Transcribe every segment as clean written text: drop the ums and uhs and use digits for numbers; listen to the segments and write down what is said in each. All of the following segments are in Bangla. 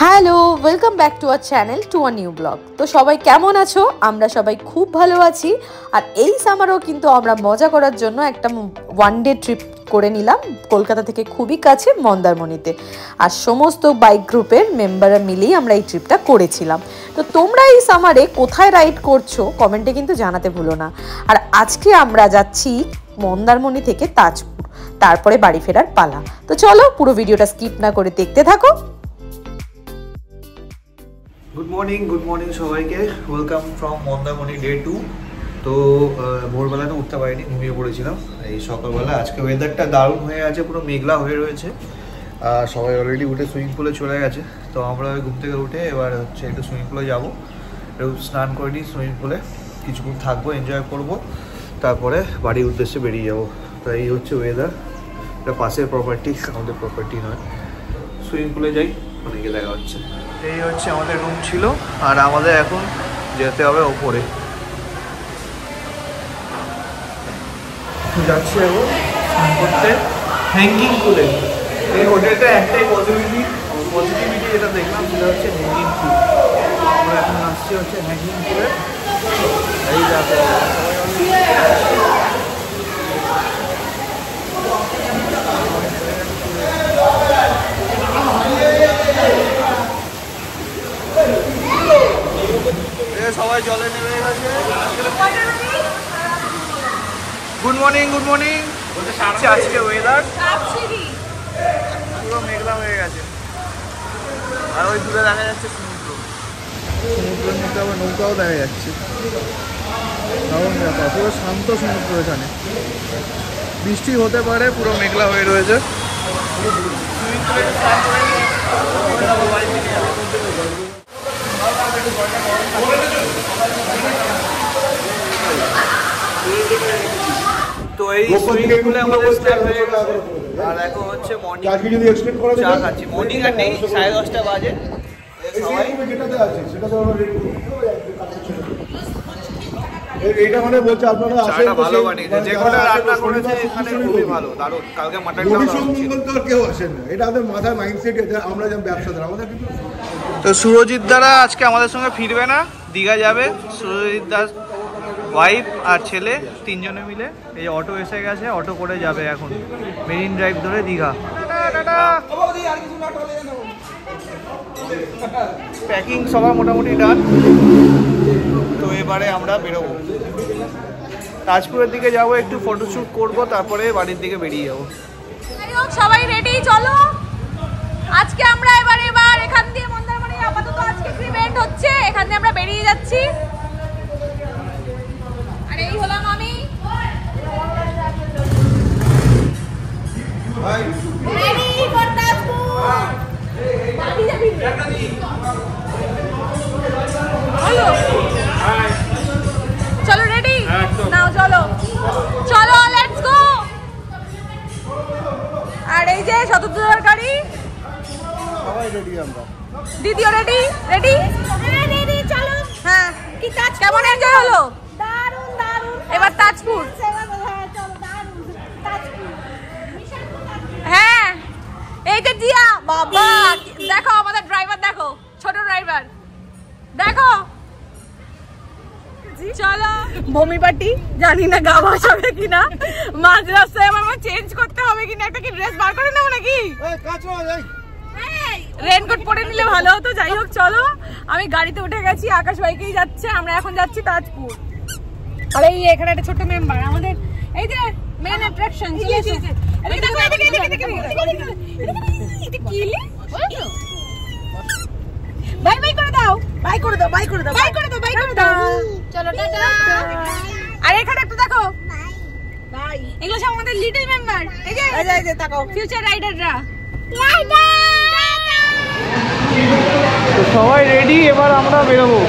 Hello, welcome back to our channel to a new blog. তো সবাই কেমন আছো? আমরা সবাই খুব ভালো আছি। আর এই সামারেও কিন্তু আমরা মজা করার জন্য একটা ওয়ান ডে ট্রিপ করে নিলাম কলকাতা থেকে খুবই কাছে মন্দারমণিতে। আর সমস্ত বাইক গ্রুপের মেম্বাররা মিলেই আমরা এই ট্রিপটা করেছিলাম। তো তোমরা এই সামারে কোথায় রাইড করছো কমেন্টে কিন্তু জানাতে ভুলো না। আর আজকে আমরা যাচ্ছি মন্দারমণি থেকে তাজপুর, তারপরে বাড়ি ফেরার পালা। তো চলো পুরো ভিডিওটা স্কিপ না করে দেখতে থাকো। গুড মর্নিং সবাইকে। Welcome from Mandarmani day 2। তো ভোরবেলা তো উঠতে পারিনি, ঘুমিয়ে পড়েছিলাম। এই সকালবেলা আজকে ওয়েদারটা দারুণ হয়ে আছে, পুরো মেঘলা হয়ে রয়েছে। আর সবাই অলরেডি উঠে সুইমিং পুলে চলে গেছে। তো আমরা ঘুম থেকে উঠে এবার হচ্ছে একটু সুইমিং পুলে যাবো, একটু স্নান করে নিই সুইমিং পুলে, কিছুক্ষণ থাকবো, এনজয় করবো, তারপরে বাড়ির উদ্দেশ্যে বেরিয়ে যাবো। তো এই হচ্ছে ওয়েদার। এটা পাশের প্রপার্টি, আমাদের প্রপার্টি নয়। সুইমিং পুলে যাই, অনেকে দেখা হচ্ছে। এই হচ্ছে আমাদের রুম ছিল, আর আমাদের এখন যেতে হবে ওপরে। যাচ্ছি এখন স্নান করতে হ্যাঙ্গিং পুলে। এই হোটেলটা একটাই পজিটিভিটি যেটা দেখলাম সেটা হচ্ছে হ্যাঙ্গিং পুল। আমরা এখন আসছি হচ্ছে হ্যাঙ্গিং পুলে। এই দেখো সবাই জলে নেমে গেছে। গুড মর্নিং আজকে ওয়েদার পুরো মেঘলা হয়ে গেছে। আর ওই দূরে দেখা যাচ্ছে সমুদ্রের মধ্যে আবার নৌকাও দেখা যাচ্ছে। দারুণ ব্যাপার, পুরো শান্ত সমুদ্র। এখানে বৃষ্টি হতে পারে, পুরো মেঘলা হয়ে রয়েছে। তো এই সুইমিং পুলে আমাদের স্নান হয়ে গেল। আর এখন হচ্ছে মর্নিং চা খাচ্ছি। মর্নিং আর নেই, 10:30 বাজে। এইটা মানে বলছে আপনারা আসেন, চাটা ভালো বানিয়েছে, যে কোটা রান্না করেছে এখানে খুবই ভালো, দারুণ। কালকে মাটনটা মঙ্গল তো কেউ আসেন না, এটা আমাদের মাথায় মাইন্ডসেট। আমরা যেমন ব্যবসাদার আমাদের কিন্তু। তো সুরজিৎ দাদা আজকে আমাদের সঙ্গে ফিরবে না, দীঘা যাবে। সুরজিৎ দাস ওয়াইফ আর ছেলে তিনজনে মিলে এই অটো এসে গেছে, অটো করে যাবে এখন মেরিন ড্রাইভ ধরে দীঘা। প্যাকিং সবার মোটামুটি ডান। তো এবারে আমরা বেরোবো, তাজপুরের দিকে যাব, একটু ফটোশ্যুট করব, তারপরে বাড়ির দিকে বেরিয়ে যাবো। সবাই রেডি, চলো। আজকে আমরা এবার এখান দিয়ে মন্দারমণি আপাতত আজকে ইভেন্ট হচ্ছে, এখান দিয়ে আমরা বেরিয়ে যাচ্ছি। আর এই হলাম আমি। Ready for Tajpur. বাড়ি যাবি? হ্যালো, চলো রেডি নাও, চলো লেটস গো। আর এই যে শতদ্রর গাড়ি, সবাই রেডি। আমরা দিদিও রেডি। চলো। হ্যাঁ, কি কাজ, কেমন এনজয় হলো? দারুণ। এবার তাজপুর। হ্যাঁ, এই যে দিয়া বাবা, দেখো আমাদের ড্রাইভার, দেখো ছোট ড্রাইভার, দেখো। চলো ভূমি পার্টি, জানি না গা ভাসাবে কিনা, মাঝ রাস্তায় আমার চেঞ্জ করতে হবে কিনা, একটা কি ড্রেস বার করে নেবো নাকি? রেনকোট পরে নিলে ভালো হতো। যাই হোক চলো, আমি গাড়িতে উঠে গেছি, আকাশ বাইকেই যাচ্ছে। আমরা এখন যাচ্ছি তাজপুর। আর এই এখানে একটা ছোট্ট মেম্বার আমাদের, এই যে মেন অ্যাট্রাকশন। চলো টাটা। আর এখানে একটু দেখো, এগুলো সব আমাদের লিটল মেম্বার। এই যে দেখো ফিউচার রাইডাররা। তো সবাই রেডি, এবার আমরা বেরোবো।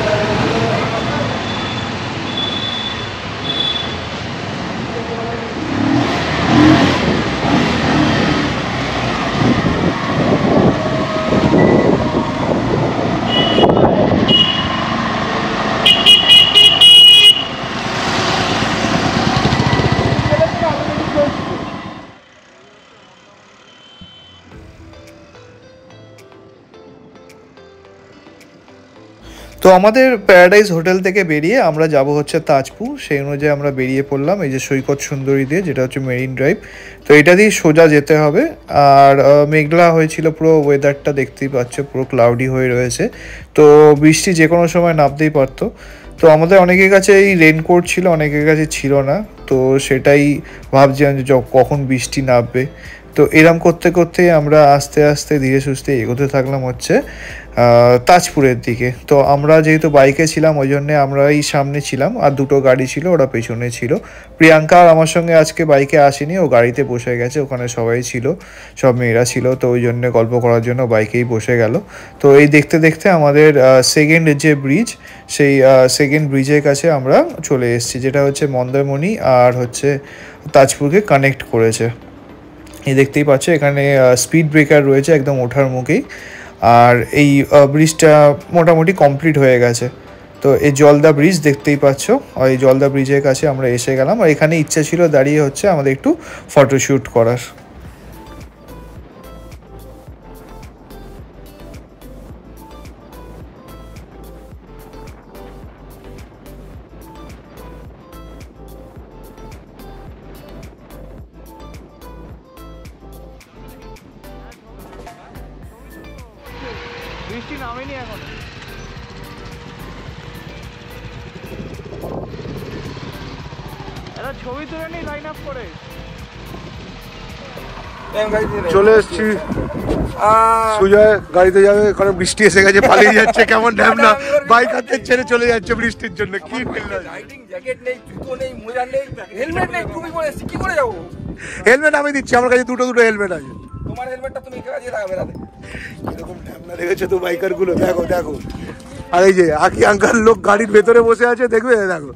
তো আমাদের প্যারাডাইস হোটেল থেকে বেরিয়ে আমরা যাব হচ্ছে তাজপুর। সেই অনুযায়ী আমরা বেরিয়ে পড়লাম এই যে সৈকত সুন্দরী দিয়ে, যেটা হচ্ছে মেরিন ড্রাইভ। তো এটা দিয়ে সোজা যেতে হবে। আর মেঘলা হয়েছিল পুরো, ওয়েদারটা দেখতেই পাচ্ছ পুরো ক্লাউডি হয়ে রয়েছে, তো বৃষ্টি যে কোনো সময় নামতেই পারতো। তো আমাদের অনেকের কাছে এই রেনকোট ছিল, অনেকের কাছে ছিল না, তো সেটাই ভাবছিলাম যে কখন বৃষ্টি নামবে। তো এরম করতে করতেই আমরা আস্তে আস্তে ধীরে সুস্থে এগোতে থাকলাম হচ্ছে তাজপুরের দিকে। তো আমরা যেহেতু বাইকে ছিলাম ওই জন্যে আমরাই সামনে ছিলাম, আর দুটো গাড়ি ছিল, ওরা পেছনে ছিল। প্রিয়াঙ্কা আর আমার সঙ্গে আজকে বাইকে আসেনি, ও গাড়িতে বসে গেছে, ওখানে সবাই ছিল, সব মেয়েরা ছিল, তো ওই জন্যে গল্প করার জন্য বাইকেই বসে গেল। তো এই দেখতে দেখতে আমাদের সেকেন্ড যে ব্রিজ, সেই সেকেন্ড ব্রিজের কাছে আমরা চলে এসেছি, যেটা হচ্ছে মন্দারমণি আর হচ্ছে তাজপুরকে কানেক্ট করেছে। এই দেখতেই পাচ্ছ এখানে স্পিড ব্রেকার রয়েছে একদম ওঠার মুখেই, আর এই ব্রিজটা মোটামুটি কমপ্লিট হয়ে গেছে। তো এই জলদা ব্রিজ দেখতেই পাচ্ছ, আর এই জলদা ব্রিজের কাছে আমরা এসে গেলাম। আর এখানে ইচ্ছা ছিল দাঁড়িয়ে হচ্ছে আমাদের একটু ফটোশ্যুট করার। বৃষ্টি নামেনি এখন, একটা ছবি তুলে নি লাইন আপ করে। চলে এসছি, সুজয় গাড়িতে যাবে, কারণ বৃষ্টি এসে গেছে, পালিয়ে যাচ্ছে কেমন ড্যাম না, বাইক হাতে ছেড়ে চলে যাচ্ছে বৃষ্টির জন্য। কি হেলমেট আমি দিচ্ছি, আমার কাছে দুটো হেলমেট আছে। তোমার হেলমেটটা তুমি কিরকম ড্যাম না দেখেছো তো বাইকার গুলো, দেখো দেখো। আর এই যে আকি আঙ্কাল লোক গাড়ির ভেতরে বসে আছে, দেখবে দেখো,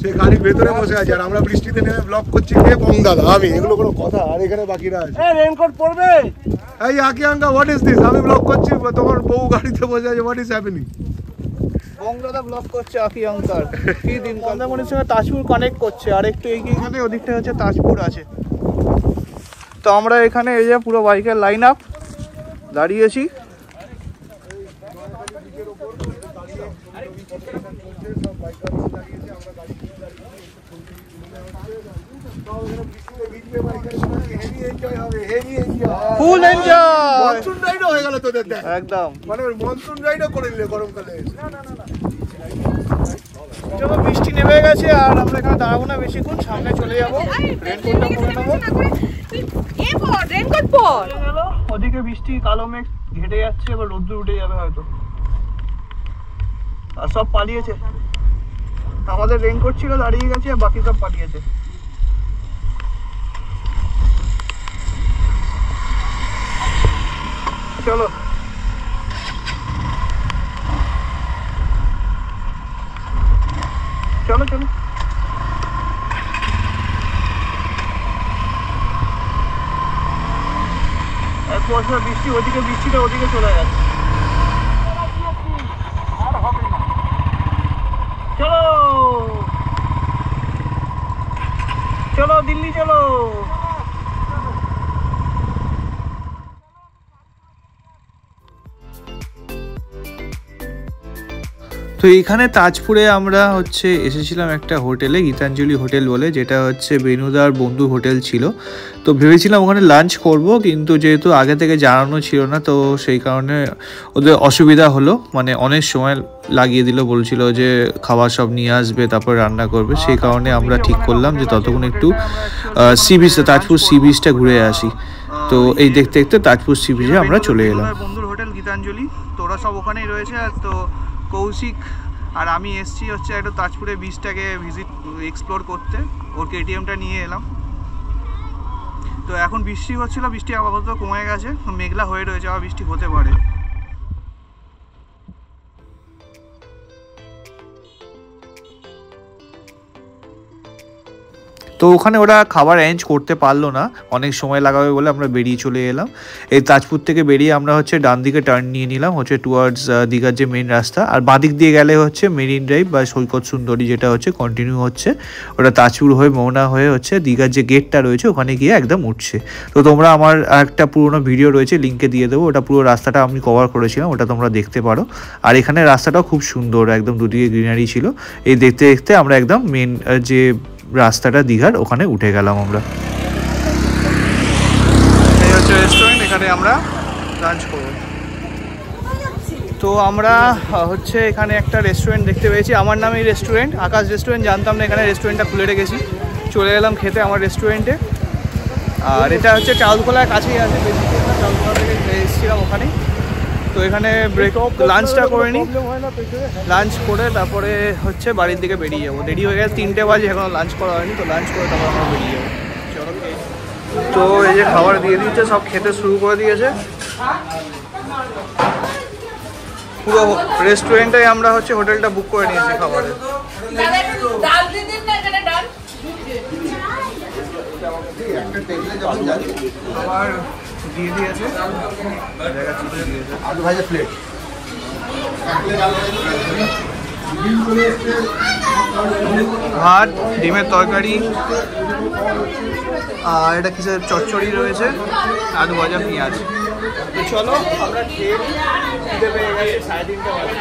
সে গাড়ির ভেতরে বসে আছে, আর আমরা বৃষ্টিতে নেমে ব্লগ করছি কে বঙ্গাল আমি, এগুলো কোনো কথা? আর এখানে বাকিরা আছে, রেনকোট পরবে। এই আকি আঙ্কা, হোয়াট ইজ দিস? আমি ব্লগ করছি, তোমার বউ গাড়িতে বসে আছে, হোয়াট ইজ হ্যাপেনিং? বঙ্গদাদা ব্লক করছে আকি অঙ্কার, কি দিন মন্দারমণির সঙ্গে তাজপুর কানেক্ট করছে, আর একটু এইখানে ওদিকটা হচ্ছে তাজপুর আছে। তো আমরা এখানে এই যে পুরো বাইকের লাইন আপ দাঁড়িয়েছি। ফুল এনজয়, মনসুন রাইডও হয়ে গেল তোদের, একদম মানে মনসুন রাইডও করে নিলে গরমকালে। চলো বৃষ্টি নেমে গেছে, আর আমরা এখানে দাঁড়াবো না বেশিক্ষণ, সামনে চলে যাবো, রেনকোটটা পরে নেবো। ওদিকে বৃষ্টি কালো মেঘ ঘেটে যাচ্ছে, এবার রোদ্দুর উঠে যাবে হয়তো, আর সব পালিয়েছে। আমাদের রেনকোট ছিল দাঁড়িয়ে গেছে, আর বাকি সব পালিয়েছে। চলো চলো চলো, এক বছর বৃষ্টি, ওদিকে বৃষ্টিটা ওদিকে চলে যাচ্ছে। চলো চলো দিল্লি চলো। তো এইখানে তাজপুরে আমরা হচ্ছে এসেছিলাম একটা হোটেলে, গীতাঞ্জলি হোটেল বলে, যেটা হচ্ছে বেনুদার বন্ধু হোটেল ছিল। তো ভেবেছিলাম ওখানে লাঞ্চ করব, কিন্তু যেহেতু আগে থেকে জানানো ছিল না, তো সেই কারণে ওদের অসুবিধা হলো, মানে অনেক সময় লাগিয়ে দিল, বলছিল যে খাবার সব নিয়ে আসবে তারপর রান্না করবে। সেই কারণে আমরা ঠিক করলাম যে ততক্ষণ একটু সি বিচটা, তাজপুর সি বিচটা ঘুরে আসি। তো এই দেখতে দেখতে তাজপুর সি বিচে আমরা চলে এলাম। বন্ধুর হোটেল গীতাঞ্জলি, তো ওরা সব ওখানেই রয়েছে। তো কৌশিক আর আমি এসছি হচ্ছে একটু তাজপুরে বিচটাকে এক্সপ্লোর করতে, ওর কেটিএমটা নিয়ে এলাম। তো এখন বৃষ্টি হচ্ছিল, বৃষ্টি আপাতত কমে গেছে, মেঘলা হয়ে রয়েছে, আবার বৃষ্টি হতে পারে। তো ওখানে ওরা খাবার অ্যারেঞ্জ করতে পারলো না, অনেক সময় লাগাবে বলে আমরা বেরিয়ে চলে এলাম। এই তাজপুর থেকে বেরিয়ে আমরা হচ্ছে ডান দিকে টার্ন নিয়ে নিলাম হচ্ছে টুয়ার্ডস দীঘার যে মেন রাস্তা, আর বাদিক দিয়ে গেলে হচ্ছে মেরিন ড্রাইভ বা সৈকত সুন্দরী যেটা হচ্ছে কন্টিনিউ হচ্ছে, ওটা তাজপুর হয়ে মোহনা হয়ে হচ্ছে দীঘার যে গেটটা রয়েছে ওখানে গিয়ে একদম উঠছে। তো তোমরা আমার একটা পুরোনো ভিডিও রয়েছে, লিঙ্কে দিয়ে দেবো, ওটা পুরো রাস্তাটা আমি কভার করেছিলাম, ওটা তোমরা দেখতে পারো। আর এখানে রাস্তাটাও খুব সুন্দর, একদম দুদিকে গ্রিনারি ছিল। এই দেখতে দেখতে আমরা একদম মেন যে রাস্তাটা দীঘার ওখানে উঠে গেলাম আমরা। এই হচ্ছে রেস্টুরেন্ট, এখানে আমরা লাঞ্চ করব। তো আমরা হচ্ছে এখানে একটা রেস্টুরেন্ট দেখতে পেয়েছি, আমার নামেই রেস্টুরেন্ট, আকাশ রেস্টুরেন্ট, জানতাম না এখানে রেস্টুরেন্টটা খুলে রেখেছি। চলে এলাম খেতে আমার রেস্টুরেন্টে। আর এটা হচ্ছে চাউলখোলার কাছেই আছে, বেশিক্ষণ না, চাউলখোলা থেকে এসেছিলাম ওখানেই। তো এখানে লাঞ্চটা করে নিই, লাঞ্চ করে তারপরে হচ্ছে বাড়ির দিকে বেরিয়ে যাবো। দেরি হয়ে গেছে, 3টে বাজে, এখনো লাঞ্চ করা হয়নি। তো লাঞ্চ করে তারপর আমরা বেরিয়ে যাবো। তো এই যে খাবার দিয়ে দিচ্ছে, সব খেতে শুরু করে দিয়েছে। পুরো রেস্টুরেন্টে আমরা হচ্ছে হোটেলটা বুক করে নিয়েছি খাবারের। খাবার দিয়ে দিয়েছে, আলু ভাজা প্লেট, ভাত, ডিমের তরকারি, আর এটা কিসের চচ্চড়ি রয়েছে, আলু ভাজা, পেঁয়াজ। তো চলো আমরা খেয়ে নিই, খিদে পেয়ে গেছে, 3:30 বাজে।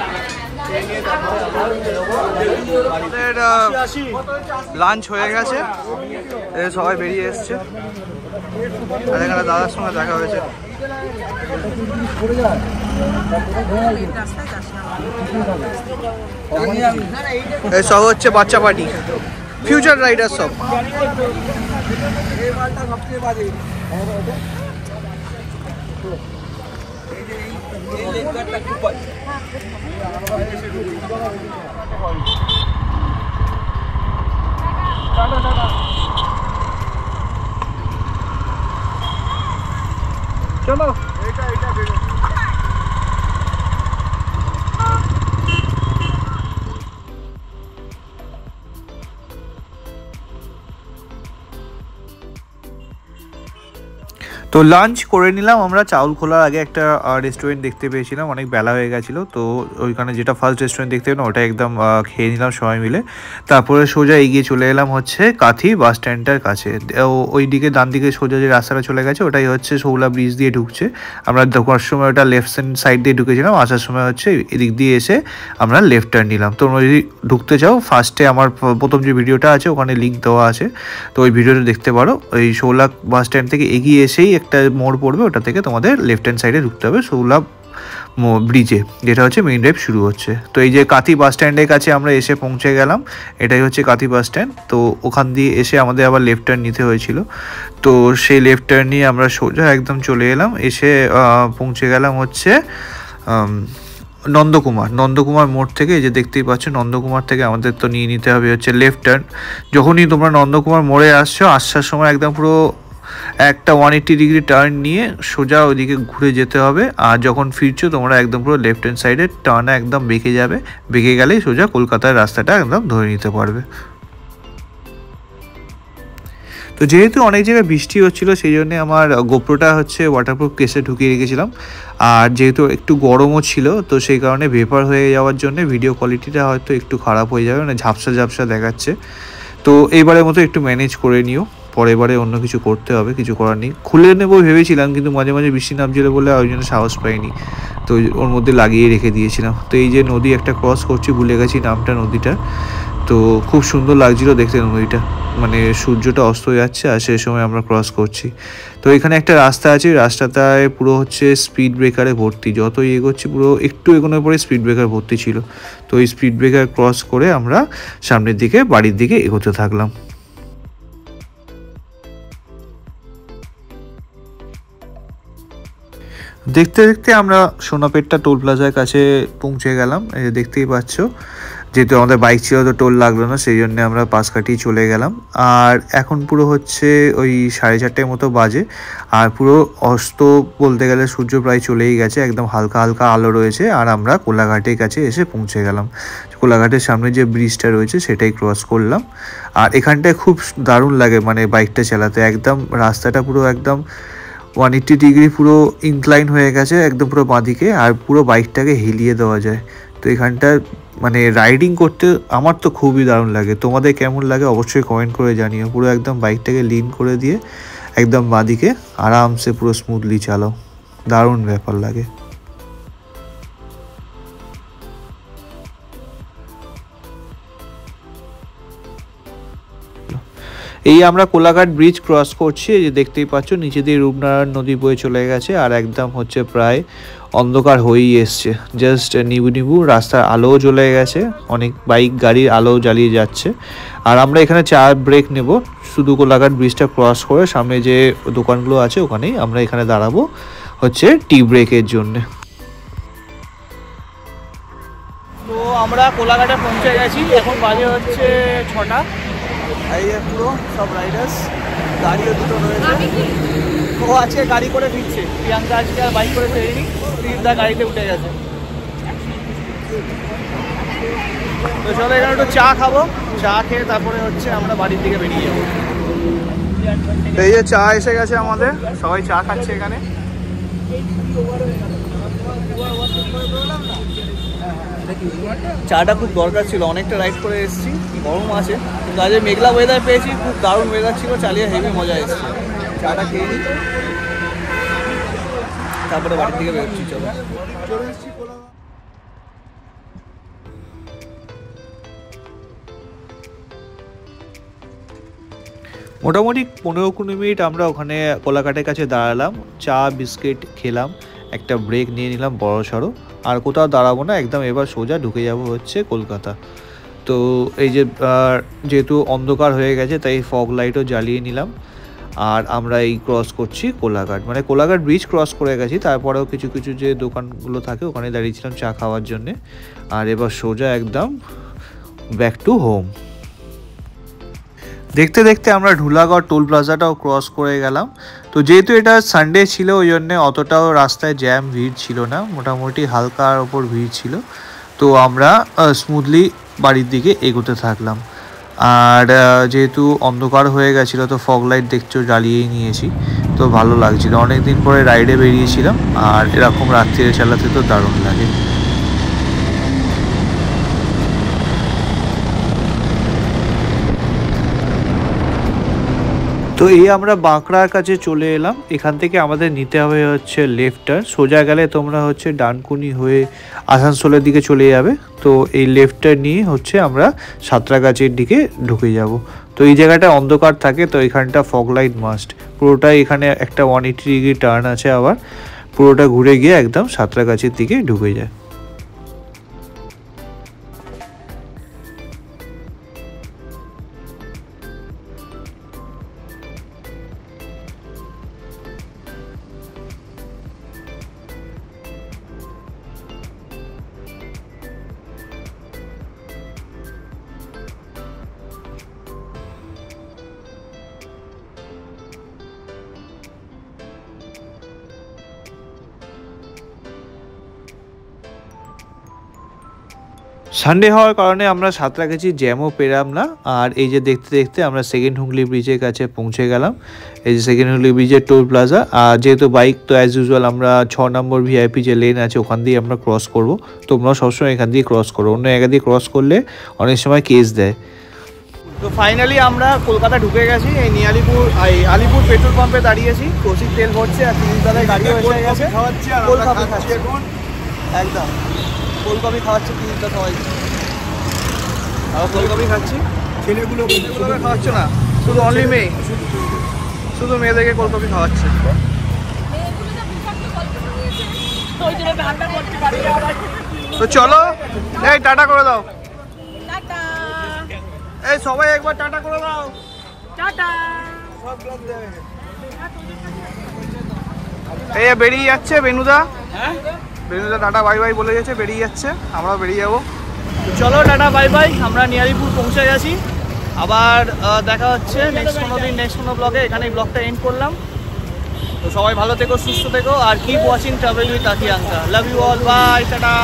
খেয়ে নিয়ে তারপরে আমাদের লাঞ্চ হয়ে গেছে, সবাই বেরিয়ে এসছে। আর এখানে দাদার সঙ্গে দেখা হয়েছে। এই সব হচ্ছে বাচ্চা পার্টি, ফিউচার রাইডার সব। চলো এটা বেরো। তো লাঞ্চ করে নিলাম আমরা। চাউলখোলার আগে একটা রেস্টুরেন্ট দেখতে পেয়েছিলাম, অনেক বেলা হয়ে গেছিলো, তো ওইখানে যেটা ফার্স্ট রেস্টুরেন্ট দেখতে পেলাম ওটা একদম খেয়ে নিলাম সবাই মিলে। তারপরে সোজা এগিয়ে চলে এলাম হচ্ছে কাঁথি বাস স্ট্যান্ডটার কাছে। ওই দিকে ডান দিকে সোজা যে রাস্তাটা চলে গেছে ওটাই হচ্ছে শৌলা ব্রিজ দিয়ে ঢুকছে। আমরা ঢোকার সময় ওটা লেফট সাইড দিয়ে ঢুকেছিলাম, আসার সময় হচ্ছে এদিক দিয়ে এসে আমরা লেফট টার্ন নিলাম। তোমরা যদি ঢুকতে চাও ফার্স্টে আমার প্রথম যে ভিডিওটা আছে ওখানে লিঙ্ক দেওয়া আছে, তো ওই ভিডিওটা দেখতে পারো। ওই শৌলা বাস স্ট্যান্ড থেকে এগিয়ে এসেই একটা মোড় পড়বে, ওটা থেকে তোমাদের লেফট হ্যান্ড সাইডে ঢুকতে হবে শৌলা ব্রিজে, যেটা হচ্ছে মেইন ড্রাইভ শুরু হচ্ছে। তো এই যে কাঁথি বাস স্ট্যান্ডের কাছে আমরা এসে পৌঁছে গেলাম, এটাই হচ্ছে কাঁথি বাস স্ট্যান্ড। তো ওখান দিয়ে এসে আমাদের আবার লেফট টার্ন নিতে হয়েছিল, তো সেই লেফট টার্ন নিয়ে আমরা সোজা একদম চলে এলাম, এসে পৌঁছে গেলাম হচ্ছে নন্দকুমার মোড় থেকে। এই যে দেখতেই পাচ্ছ নন্দকুমার থেকে আমাদের তো নিয়ে নিতে হবে হচ্ছে লেফট টার্ন। যখনই তোমরা নন্দকুমার মোড়ে আসছো, আসার সময় একদম পুরো একটা 180 ডিগ্রি টার্ন নিয়ে সোজা ওইদিকে ঘুরে যেতে হবে। আর যখন ফিরছো তোমরা একদম পুরো লেফট হ্যান্ড সাইডে টার্নে একদম বেঁকে যাবে, বেঁকে গেলেই সোজা কলকাতার রাস্তাটা একদম ধরে নিতে পারবে। তো যেহেতু অনেক জায়গায় বৃষ্টি হচ্ছিলো সেই জন্য আমার গোপ্রোটা হচ্ছে ওয়াটারপ্রুফ কেসে ঢুকিয়ে রেখেছিলাম। আর যেহেতু একটু গরমও ছিল তো সেই কারণে ভেপার হয়ে যাওয়ার জন্য ভিডিও কোয়ালিটিটা হয়তো একটু খারাপ হয়ে যাবে, মানে ঝাপসা ঝাপসা দেখাচ্ছে। তো এইবারের মতো একটু ম্যানেজ করে নিও, পরেরবারে অন্য কিছু করতে হবে, কিছু করার নেই। খুলে নেবো ভেবেছিলাম কিন্তু মাঝে মাঝে বৃষ্টি নামছিল বলে ওই জন্য সাহস পাইনি, তো ওর মধ্যে লাগিয়ে রেখে দিয়েছিলাম। তো এই যে নদী একটা ক্রস করছি, ভুলে গেছি নামটা নদীটা, তো খুব সুন্দর লাগছিল দেখতে নদীটা, মানে সূর্যটা অস্ত যাচ্ছে আর সেই সময় আমরা ক্রস করছি। তো এখানে একটা রাস্তা আছে, রাস্তাটায় পুরো হচ্ছে স্পিড ব্রেকারে ভর্তি, যতই এগোচ্ছি পুরো একটু এগোনোর পরে স্পিড ব্রেকার ভর্তি ছিল। তো এই স্পিড ব্রেকার ক্রস করে আমরা সামনের দিকে বাড়ির দিকে এগোতে থাকলাম। দেখতে দেখতে আমরা সোনাপেটটা টোল প্লাজার কাছে পৌঁছে গেলাম। এই যে দেখতেই পাচ্ছ যেহেতু আমাদের বাইক ছিল তো টোল লাগলো না, সেই জন্য আমরা পাশ কাটিয়ে চলে গেলাম। আর এখন পুরো হচ্ছে ওই 4:30 মতো বাজে, আর পুরো অস্ত বলতে গেলে সূর্য প্রায় চলেই গেছে, একদম হালকা হালকা আলো রয়েছে। আর আমরা কোলাঘাটের কাছে এসে পৌঁছে গেলাম। কোলাঘাটের সামনে যে ব্রিজটা রয়েছে সেটাই ক্রস করলাম। আর এখানটায় খুব দারুণ লাগে মানে বাইকটা চালাতে, একদম রাস্তাটা পুরো একদম 180 ডিগ্রি পুরো ইনক্লাইন হয়ে গেছে একদম পুরো বাঁদিকে, আর পুরো বাইকটাকে হেলিয়ে দেওয়া যায়। তো এখানটা মানে রাইডিং করতে আমার তো খুবই দারুণ লাগে। তোমাদের কেমন লাগে অবশ্যই কমেন্ট করে জানিও। পুরো একদম বাইকটাকে লিন করে দিয়ে একদম বাঁদিকে আরামসে পুরো স্মুথলি চালাও, দারুণ ব্যাপার লাগে। এই আমরা কোলাঘাট ব্রিজ ক্রস করছি, এই যে দেখতেই পাচ্ছ নিচে দিয়ে রূপনারায়ণ নদী বয়ে চলে গেছে, আর একদম হচ্ছে প্রায় অন্ধকার হয়েই এসছে। জাস্ট নিবু নিবু রাস্তার আলোও জ্বলে গেছে, অনেক বাইক গাড়ির আলো জ্বালিয়ে যাচ্ছে। আর আমরা এখানে চা ব্রেক নেব শুধু কোলাঘাট ব্রিজটা ক্রস করে, সামনে যে দোকানগুলো আছে ওখানেই আমরা এখানে দাঁড়াবো হচ্ছে টি ব্রেকের জন্যে। তো আমরা কোলাঘাটে পৌঁছে গেছি, এখন বাজে হচ্ছে 6টা। এই যে পুরো সব রাইডার্স, গাড়িও দুটো রয়েছে। ও আজকে গাড়ি করে ফিরছে, প্রিয়াঙ্কা আজকে আর বাইক করে ফেরেনি, তীরদা গাড়িতে উঠে গেছে। তো চলো এখানে একটু চা খাবো, চা খেয়ে তারপরে হচ্ছে আমরা বাড়ির দিকে বেরিয়ে যাবো। এই যে চা এসে গেছে আমাদের, সবাই চা খাচ্ছে এখানে। চাটা খুব দরকার ছিল, অনেকটা রাইড করে এসেছি, গরম আছে কিন্তু আজ মেঘলা ওয়েদার পেয়েছি, খুব দারুণ ওয়েদার ছিল, চালিয়ে হেভি মজা এসেছে। চাটা খেয়ে নিই, তারপরে বাড়ির দিকে বেরোচ্ছি। চলো মোটামুটি 15-20 মিনিট আমরা ওখানে কোলাঘাটের কাছে দাঁড়ালাম, চা বিস্কিট খেলাম, একটা ব্রেক নিয়ে নিলাম বড় সড়ো। আর কোথাও দাঁড়াবো না, একদম এবার সোজা ঢুকে যাব হচ্ছে কলকাতা। তো এই যে যেহেতু অন্ধকার হয়ে গেছে তাই ফগ লাইটও জ্বালিয়ে নিলাম। আর আমরা এই ক্রস করছি কোলাঘাট, মানে কোলাঘাট ব্রিজ ক্রস করে গেছি, তারপরেও কিছু কিছু যে দোকানগুলো থাকে ওখানে দাঁড়িয়েছিলাম চা খাওয়ার জন্যে। আর এবার সোজা একদম ব্যাক টু হোম। দেখতে দেখতে আমরা ঢুলাগড় টোল প্লাজাটাও ক্রস করে গেলাম। তো যেহেতু এটা সানডে ছিল ওই জন্যে অতটাও রাস্তায় জ্যাম ভিড় ছিল না, মোটামুটি হালকার ওপর ভিড় ছিল। তো আমরা স্মুথলি বাড়ির দিকে এগোতে থাকলাম। আর যেহেতু অন্ধকার হয়ে গেছিলো তো ফগ লাইট দেখছো জ্বালিয়েই নিয়েছি, তো ভালো লাগছিল। অনেক দিন পরে রাইডে বেরিয়েছিলাম, আর এরকম রাত্রিরে চালাতে তো দারুণ লাগে। তো এই আমরা বাঁকড়ার কাছে চলে এলাম। এখান থেকে আমাদের নিতে হবে হচ্ছে লেফট টার্ন, সোজা গেলে তোমরা হচ্ছে ডানকুনি হয়ে আসানসোলের দিকে চলে যাবে। তো এই লেফট টার্ন নিয়ে হচ্ছে আমরা সাঁতরাগাছির দিকে ঢুকে যাব। তো এই জায়গাটা অন্ধকার থাকে, তো এখানটা ফগ লাইট মাস্ট। পুরোটাই এখানে একটা 180 ডিগ্রি টার্ন আছে, আবার পুরোটা ঘুরে গিয়ে একদম সাঁতরাগাছির দিকে ঢুকে যায়। সানডে হওয়ার কারণে আমরা সাঁতরাগাছি জ্যামও পেলাম না। আর এই যে দেখতে দেখতে আমরা সেকেন্ড হুগলি ব্রিজের কাছে পৌঁছে গেলাম। এই যে সেকেন্ড হুগলি ব্রিজের টোল প্লাজা। আর যেহেতু বাইক তো অ্যাজ ইউজুয়াল আমরা 6 নম্বর ভিআইপি যে লেন আছে ওখান দিয়ে আমরা ক্রস করব। তোমরাও সবসময় এখান দিয়ে ক্রস করো, অন্য জায়গা দিয়ে ক্রস করলে অনেক সময় কেস দেয়। তো ফাইনালি আমরা কলকাতা ঢুকে গেছি। এই আলিপুর পেট্রোল পাম্পে দাঁড়িয়েছি, কৌশিক তেল ভরছে আর তিন তলায় গাড়ি হয়ে গেছে। কলকাতা খাচ্ছি এখন, একদম ফুলকপি খাওয়াচ্ছে তিনটা সবাই, আবার ফুলকপি খাচ্ছি। ছেলেগুলো খাওয়াচ্ছ না, শুধু অনলি মেয়ে, শুধু মেয়েদেরকে ফুলকপি খাওয়াচ্ছে। তো চলো এই টাটা করে দাও, এই সবাই একবার টাটা করে দাও। টাটা। এই বেরিয়ে যাচ্ছে বেনুদা, বেনুদা টাটা বাই বাই বলে গেছে, বেরিয়ে যাচ্ছে, আমরাও বেরিয়ে যাবো। চলো টাটা বাই বাই, আমরা নিয়ারিপুর পৌঁছে গেছি। আবার দেখা হচ্ছে নেক্সট কোনো ব্লগে। এখানে এই ব্লগটা এন্ড করলাম। তো সবাই ভালো থেকো, সুস্থ থেকো, আর keep watching travel with Akiyanka. Love you all, bye, tata.